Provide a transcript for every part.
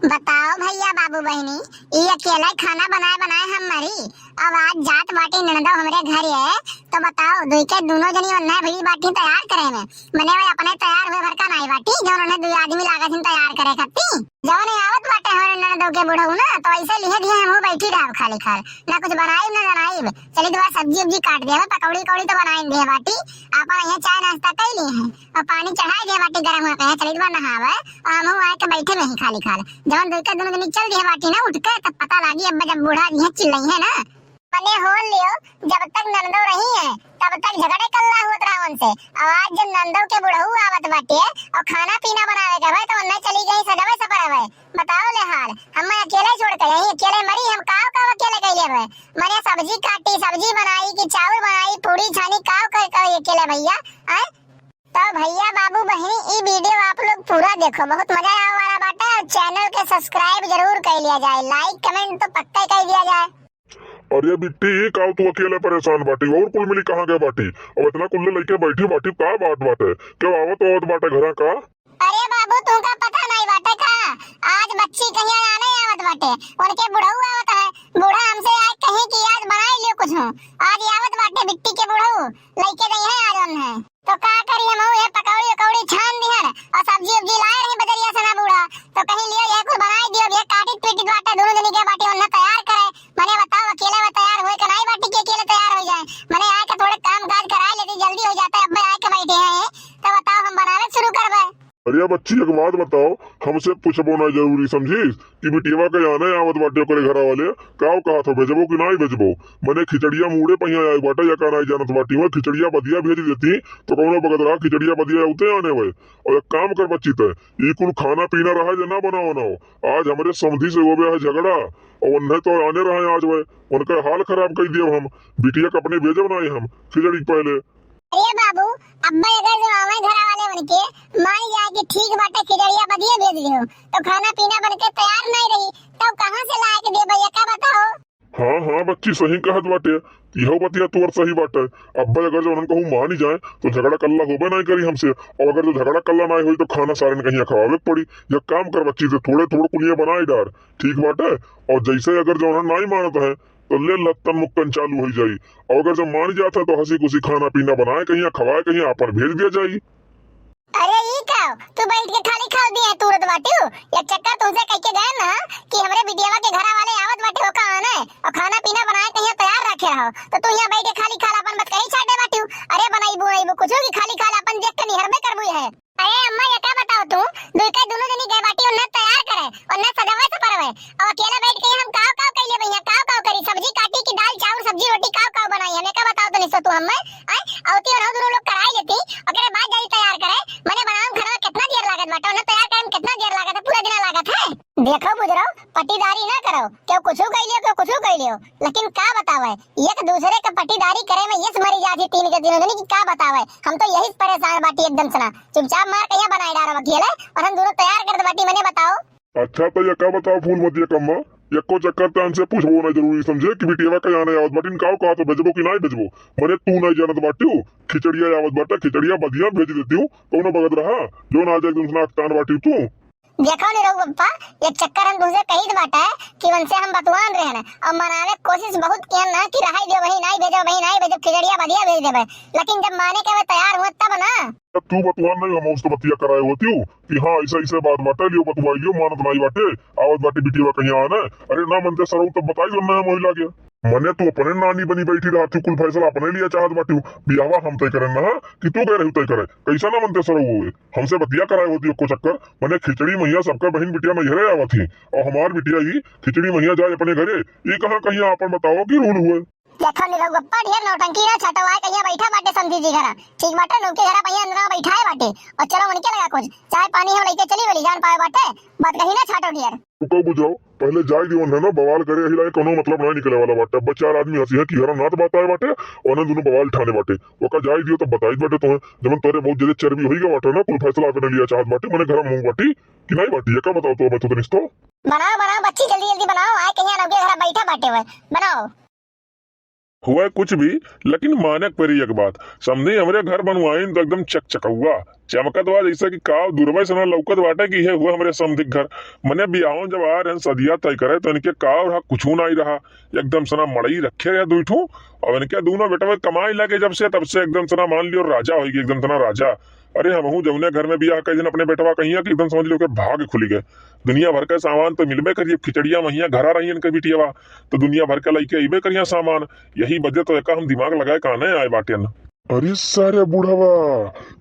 बताओ भैया बाबू बहनी, ये अकेला ही खाना बनाए बनाए हम मरी। अब आज जात बाटी ननदो हमरे घर है, तो बताओ दुई के दोनों जनी अन्ना भई बाटी तैयार करे में मने वे अपने तैयार हुए भर का नहीं बाटी जो उन्होंने दुई आदमी लागा सिन तैयार करे खत्ती जब नहीं आवत बाटे हमारे ननदो के बुढ़ऊ ना, तो ऐसे लिए दिए हम बैठी रह खाली खार ना कुछ बनाई ना जनाई। चली दुआ सब्जी उब्जी काट दिया, पकौड़ी कौड़ी तो बनाई दे बाटी। आपन यहाँ चाय नाश्ता कर लिए हैं और पानी चढ़ाई दिया बाटी गरम हो गए, चली दुआ नहावे और हम आए के बैठे नहीं खाली खार। जब दुई दोनों दिन चल दिए बाटी ना उठ के, तब पता लगी अब्बा जब बूढ़ा दिए चिल्लाई है ना मने हो लियो। जब तक नंदो रही है तब तक झगड़े कल्ला होत रावण से। आज जब नंदो के बुढ़ऊ आवत बाटे और खाना पीना बनावे के भाई तो उन्हें चली गई सजावे सपरावे। बताओ ले हाल हम अकेले छोड़ के यही अकेले मरी, हम काव काव अकेले कइले भाई मने सब्जी काटी सब्जी बनाई कि चावल बनाई पूरी छानी काव कर अकेले भैया आए। तो भैया बाबू बहनी ये वीडियो आप लोग पूरा देखो, बहुत मजा आने वाला बाटा। चैनल के सब्सक्राइब जरूर कर लिया जाए, लाइक कमेंट तो पक्का कर दिया जाए। अरे बिट्टी काव तू अकेले परेशान बाटी और कुल मिली कहाँ गए बाटी और इतना कुल्ले लेके बैठी बाटी का बात बाटे क्या आवत बाटे घरा का। अरे बाबू तुमका पता नहीं बाटे का आज बच्ची कहीं आने आवत बाटे, उनके बुढ़ऊ आवत है। बूढ़ा हमसे आज कहीं कि आज बनाई लियो कुछ आज आवत बाटे बिट्टी के बुढ़ऊ लेके गई है आज उन्हें। तो का करी हम ये पकौड़ी पकौड़ी छान दिहन और सब्जी उब्जी लाए रही बजरिया से ना बूढ़ा, तो कहीं लियो ये कुछ बनाई दियो ये काटी पीटी बाटे दोनों जनी के बाटी उन्हें तैयार करे। मने बताओ अकेले में तैयार होए के नहीं बाटी के अकेले तैयार हो जाए, मने आए के थोड़े काम काज कराए लेती जल्दी हो जाता है। अब आए के बैठे हैं तो बताओ हम बनावे शुरू करबे। अरे बच्ची एक बात बताओ, हमसे पूछबो ना जरूरी समझी कि बिटिया के आने आवत बाटे करे घरा वाले काव कहा था भेजबो कि नहीं भेजबो। मने खिचड़िया मुड़े पहिया आए बाटे या का नहीं जानत बाटी में खिचड़िया बदिया भेज देती तो कौनो बगत रहा खिचड़िया बदिया उते आने वे। और एक काम कर बच्ची ते ई कुल खाना पीना रहा जे ना बनाओ ना आज हमरे समधी से हो गया है झगड़ा और उन्हें तो आने रहे आज वे उनका हाल खराब कर दिया। हम बिटिया के अपने भेजब नहीं हम खिचड़ी पहले। अरे बाबू अब्बा अगर जो आवे घर वाले उनके मान जाए कि ठीक बाटे खिचड़िया बदिए भेज दियो तो खाना पीना बनके तैयार नहीं रही तो कहां से लाए के दे भैया का बताओ। हाँ हाँ बच्ची सही कहत बाटे, यहो बतिया तुअर सही बाटे। अब्बा अगर जो उनका कहूँ मान ही जाए तो झगड़ा कल्ला होबे नहीं करी हमसे, और अगर जो झगड़ा कल्ला नहीं हुई तो खाना सारे ने कहीं खवावे पड़ी। ये काम कर बच्ची से थोड़े थोड़े कुलिया बनाई डार ठीक बाटे। और जैसे अगर जो नहीं मानत है तो ले लत्तन मुक्तन चालू हो जाई, और अगर जब मान जाता है तो हंसी खुशी खाना पीना बनाए कहीं खवाए कहीं आपन भेज दिया जाई। अरे ई का तू बैठ के खाली खा दिए तुरंत बाटू ये चक्कर तुमसे कह के गए ना कि हमरे बिटिया के घर वाले आवत बाटे हो का आने और खाना पीना बनाए कहीं तैयार रखे रहो तो तू यहां बैठ के खाली खा अपन मत कहीं छाटे बाटू। अरे बनाई कुछ की खाली खा अपन देख के निहर में करबू है। अरे अम्मा ये क्या बताओ तू दोनों जनी गए बाटी उन्हें तैयार करे और न सजावे से परवे और अकेले बैठ के हम काव काव कइले भैया काव करी सब्जी काटी की दाल चावल सब्जी रोटी काव बनाई हमें क्या बताओ तो निसो तू हमें आई औती और दोनों लोग कराई लेती अगरे बाद जाई तैयार करे मने बनाऊं घर में कितना देर लागत बाटा उन्हें तैयार करे में कितना देर लागत है पूरा दिन लागत है। देखो बुजरो पट्टीदारी ना करो क्यों कुछ कह लियो लेकिन का बतावे एक दूसरे के पट्टीदारी करे में यस मरी जाती तीन के दिनों की का बतावे। हम तो यही परेशान बाटी एकदम सुना चुपचाप मार कहीं बनाई डारो अकेले और हम दोनों तैयार कर दे बाटी मने बताओ। अच्छा तो ये क्या बताओ फूल मत ये कम्मा एको चक्कर तो हमसे पूछबो ना जरूरी समझे कि बिटिया का आने आवत बाटी काव कहा तो भेजबो कि नहीं भेजबो। मने तू नहीं जानत बाटी खिचड़िया आवत बाटा खिचड़िया बदिया भेज देती हूँ कौनो बगत रहा जो ना जाए तुम तान बाटी तू। देखो नहीं रहो पप्पा ये चक्कर हम तुमसे कही बाटा है कि उनसे हम बतवान रहे हैं और मनाने कोशिश बहुत किया ना कि रहाई दे वही नहीं भेजो खिचड़िया बदिया भेज देबे लेकिन जब माने के वे तैयार हुए तब ना तू बतवान नहीं हम उसको बतिया कराए होती हूँ कि हाँ ऐसा बात बाटे लियो बतवाई लियो मानत नहीं बाटे आवत बाटी बिटिया कहीं आना अरे ना मनते सर तब बताई जो महिला के मने तू अपने नानी बनी बैठी रहा तू कुल फैसला अपने लिए चाहत बाटी बियावा हम तय करे ना कि तू कह रही तय करे कैसा ना मनते सर हुए हमसे बतिया कराए होती को चक्कर। मने खिचड़ी मैया सबका बहन बिटिया में घरे आवत थी और हमार बिटिया ही खिचड़ी मैया जाए अपने घरे ये कहाँ कहीं आपन बताओ कि रूल हुए। देखो नी लोग गप्पा ढेर नौटंकी ना छटवाए कहीं बैठा बाटे समझी जी घरा ठीक बाटे लोग के घरा पहिया अंदर बैठा है बाटे और चलो उनके लगा कुछ चाय पानी हम लेके चली वाली जान पाए बाटे बात कहीं ना छाटो ढेर तो बुझाओ पहले जाए दियो ना बवाल करे हिला कोनो मतलब नहीं निकले वाला बाटे बच्चा आदमी हंसी है कि घर नात बात आए बाटे और दोनों बवाल ठाने बाटे ओका जाए दियो तो बताई बाटे तो जब तोरे बहुत ज्यादा चर्बी होई बाटे ना कुल फैसला अपने लिया चाहत बाटे मने घर मुंह बाटी कि नहीं बाटी ये का बताओ तो मैं तो निस्तो बनाओ बच्ची जल्दी बनाओ आए कहीं ना घर बैठा बाटे हुए बनाओ। हुआ कुछ भी, लेकिन मानक परी एक बात समझी, हमरे घर बनवाइन तो एकदम चकचकौआ चमकत बा, जैसे कि काव दूरबे से ना लौकत बाटे कि ये हुआ हमरे समधिक घर। मने बियाहों जब आ रहे सदिया तय करे तो इनके काव रहा कुछ नहीं रहा, एकदम सना मड़ई रखे रहे दुठू, और इनके दोनों बेटा कमाई लगे जब से तब से एकदम सना मान लियो राजा होगी, एकदम सना राजा। अरे हम जौने घर में बियाह कई दिन अपने बेटवा कहिया कि एकदम समझ लो के भाग खुल गए, दुनिया भर का सामान तो मिलबे करिए, खिचड़िया महिया घरा रही इनके बिटियावा तो दुनिया भर का लइके अइबे करिया सामान, यही वजह तो एका हम दिमाग लगाए काने आए बाटे न। अरे सारे बुढ़वा,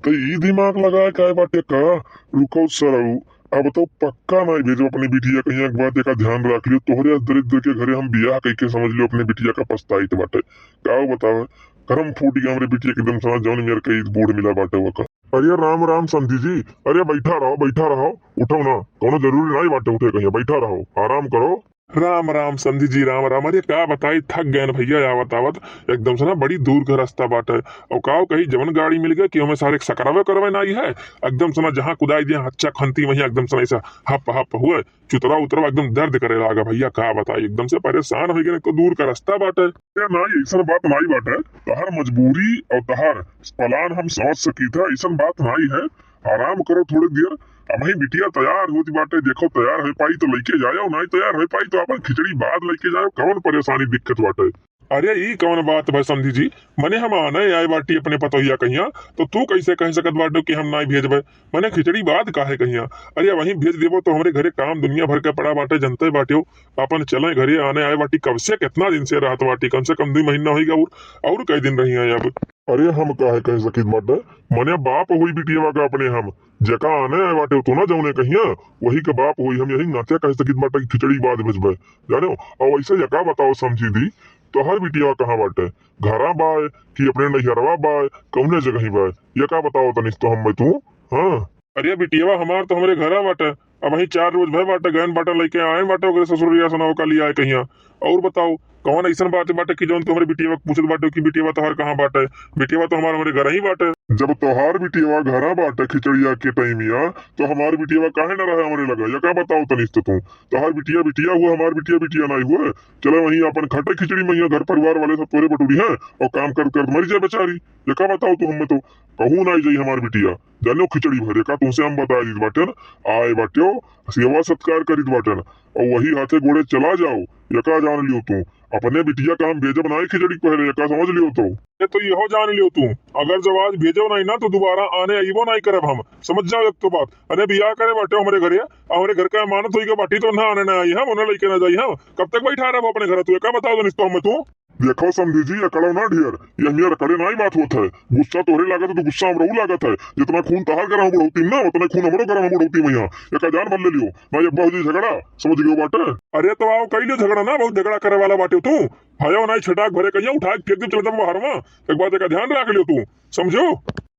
तो ई दिमाग लगाए काय बाटे का? रुको सरऊ, अब तो पक्का नहीं भेजो अपनी बिटिया कहीं, एक बात का ध्यान रख लियो, तोहरे दरिद्र के घरे हम बियाह कई के समझ लियो अपने बिटिया का पछताई बाटे। का बतावे करम फूट गया हमरे बिटिया एकदम सना जौन मेरे कई बूढ़ मिला बाटे वो का। अरे राम राम समझी जी, अरे बैठा रहो, उठो ना, कोनो जरूरी नहीं बाटे उठे कहीं, बैठा रहो आराम करो। राम राम संधि जी, राम राम। अरे क्या बताई, थक गए न भैया आवत आवत, एकदम से ना बड़ी दूर का रास्ता बाटे, और काव कहीं जवन गाड़ी मिल गए कि हमें सारे सकरावे करवे नहीं है, एकदम से ना जहाँ कुदाई दिया हच्चा खंती वही एकदम से ऐसा हप हप हुए चुतरा उतरा एकदम दर्द करे लगा भैया, क्या बताई एकदम से परेशान हो गए, तो दूर का रास्ता बाटे। नहीं ऐसा बात नहीं बाटे, तहार मजबूरी और तहार पलान हम समझ सकी था, ऐसा बात नहीं है, आराम करो थोड़ी देर। अब ही बिटिया तैयार होती बाटे, देखो तैयार हो पाई तो लेके जाओ, नहीं तैयार हो पाई तो अपन खिचड़ी बाद लेके जाओ, कौन परेशानी दिक्कत बाटे। अरे ई कौन बात भाई समझी जी, मने हम आने आए बाटी अपने पतोहिया कहिया, तो तू कैसे कह सकत बाटो कि हम नहीं भेजबे, मने खिचड़ी बाद काहे कहिया। अरे वहीं भेज देबो तो हमरे घरे काम दुनिया भर के पड़ा बाटे, जनते बाटियो अपन चले घरे आने आए बाटी, कब से कितना दिन से रहत बाटी, कम से कम 2 महीना होगा, और कई दिन रही है अब। अरे हम काहे कह सकित बाटे, मने बाप हुई बिटिया का अपने हम जका आने आए बाटे तो ना जौने कहिया वही का बाप हुई, हम यही नाते कह सकित बाटे कि खिचड़ी बाद भेजबे जानो। और वैसे यका बताओ समझी दी, तो हर बिटिया कहाँ बाटे, घरा बाय कि अपने नैहरवा बाय, कौने जगह बाय, यका बताओ तनिस तो हम तू। हाँ अरे बिटिया हमार तो हमारे घरा बाटे, अब वही 4 रोज भय बाटे गहन बाटे लेके आए बाटे ओकरे ससुरिया सनाओ का लिया है कहिया। और बताओ कौन ऐसा बात बाटे कि जौन तुम्हारे बिटिया पूछत बाटे कि बिटिया तोहार कहाँ बाटे, बिटिया तो हमारे घर ही बाटे। जब तोहार बिटिया घरा बाटे खिचड़िया के टाइमिया, तो हमार बिटिया काहे न रहे हमारे लगा, या का बताओ तनिस तो तू। तोहार बिटिया बिटिया हुआ, हमार बिटिया बिटिया नहीं हुआ, चलो वही अपन खटे खिचड़ी मैया घर परिवार वाले सब तोरे बटूरी है, और काम कर कर मर जाए बेचारी, या का बताओ तू। हम तो कहूँ नहीं जाई हमार बिटिया, जानो खिचड़ी भरे का तुमसे हम बता दी बाटे आए बाटे सेवा सत्कार करीत बाटे, और वही हाथे गोड़े चला जाओ, यका जान लियो तू अपने बिटिया का हम भेजब नहीं खिचड़ी पहले, यका समझ लियो तो। ये तो यहो जान लियो तू, अगर जब आज भेजो नहीं ना तो दोबारा आने आईबो नहीं करब हम, समझ जाओ एक तो बात। अरे बियाह करे बाटे हमारे घरे, हमारे घर का अमानत हुई के बाटी तो ना आने ना आई हम, उन्हें लेके ना जाई हम, कब तक बैठा रहा अपने घर, तू क्या बताओ तो हम तू। देखो समझी जी, अकड़ो ना ढेर, ये हमिया रकड़े नहीं बात होता है, गुस्सा तोहरे लागत है तो गुस्सा हमरो लागत है, जितना खून तहार गरम बढ़ोती ना उतना खून हमरो गरम बढ़ोती मैया, एक जान बदले लियो ना, ये बहुत झगड़ा समझ गयो बाटे। अरे तो आओ कई लियो झगड़ा ना, बहुत झगड़ा करे वाला बाटे तू, भायो नहीं छटाक भरे कहिया उठा के फेंक दे चलता बाहरवा, एक बात का ध्यान रख लियो तू, समझो।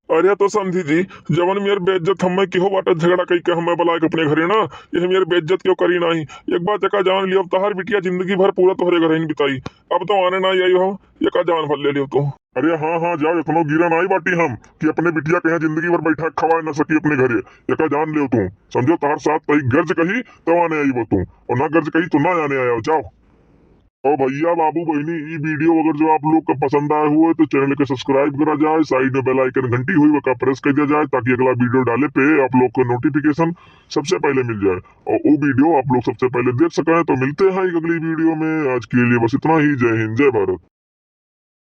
अरे तो समझी जी, जवन मेर बेइज्जत हमें क्यों बाटे झगड़ा कई के हमें बुला के अपने घरे ना, ये मेरे बेइज्जत क्यों करी नहीं, एक बात का जान लियो, अब तहार बिटिया जिंदगी भर पूरा तोहरे घरे ही बिताई, अब तो आने ना आई हो, ये का जान भर ले लियो तू। अरे हाँ हाँ जाओ, इतना गिरा नहीं बाटी हम कि अपने बिटिया कहीं जिंदगी भर बैठा खवा न सकी अपने घरे, ये का जान लियो तू, समझो तहार साथ कहीं गर्ज कही तो आने आई वो तू, और ना गर्ज कही तो ना आने आया, जाओ। और भैया बाबू बहनी, ये वीडियो अगर जो आप लोग को पसंद आया हुआ है तो चैनल को सब्सक्राइब करा जाए, साइड में बेल आइकन घंटी हुई वह प्रेस कर दिया जाए, ताकि अगला वीडियो डाले पे आप लोग को नोटिफिकेशन सबसे पहले मिल जाए, और वो वीडियो आप लोग सबसे पहले देख सकें। तो मिलते हैं अगली वीडियो में, आज के लिए बस इतना ही, जय हिंद जय भारत।